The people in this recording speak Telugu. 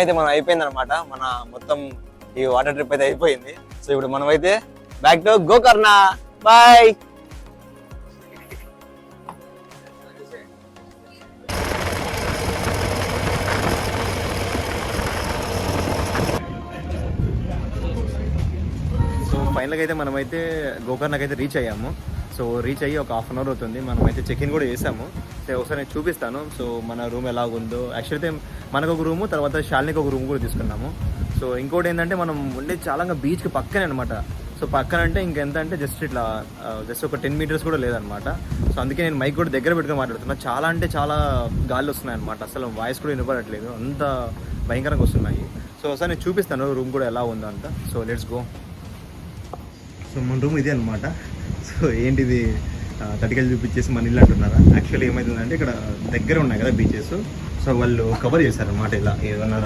అయితే మనం అయిపోయింది అనమాట. మన మొత్తం ఈ వాటర్ ట్రిప్ అయితే అయిపోయింది. సో ఇప్పుడు మనం అయితే back to Gokarna. Bye. So ఫైనల్గా అయితే మనమైతే గోకర్ణకి అయితే రీచ్ అయ్యాము. సో రీచ్ అయ్యి ఒక 1/2 అవర్ అవుతుంది. మనమైతే చెక్ ఇన్ కూడా చేసాము. సో ఒకసారి నేను చూపిస్తాను. సో మన రూమ్ ఎలా ఉందో. యాక్చువల్లీ అయితే మనకు ఒక రూము, తర్వాత శాలినికి ఒక రూమ్ కూడా తీసుకున్నాము. సో ఇంకోటి ఏంటంటే మనం ఉండేది చాలా బీచ్కి పక్కనే అనమాట. సో పక్కన అంటే ఇంకెంత అంటే జస్ట్ ఇట్లా జస్ట్ ఒక 10 మీటర్స్ కూడా లేదనమాట. సో అందుకే నేను మైక్ కూడా దగ్గర పెట్టుకుని మాట్లాడుతున్నా. చాలా అంటే చాలా గాలి వస్తున్నాయి అనమాట. అసలు వాయిస్ కూడా వినపడట్లేదు, అంత భయంకరంగా వస్తున్నాయి. సో ఒకసారి నేను చూపిస్తాను రూమ్ కూడా ఎలా ఉందో అంతా. So let's go. సో మన రూమ్ ఇదే అనమాట. సో ఏంటిది తటికలు చూపించేసి మన ఇల్లు అంటున్నారా? యాక్చువల్లీ ఏమవుతుందంటే ఇక్కడ దగ్గర ఉన్నాయి కదా బీచెస్. సో వాళ్ళు కవర్ చేశారనమాట ఇలా ఏదన్నా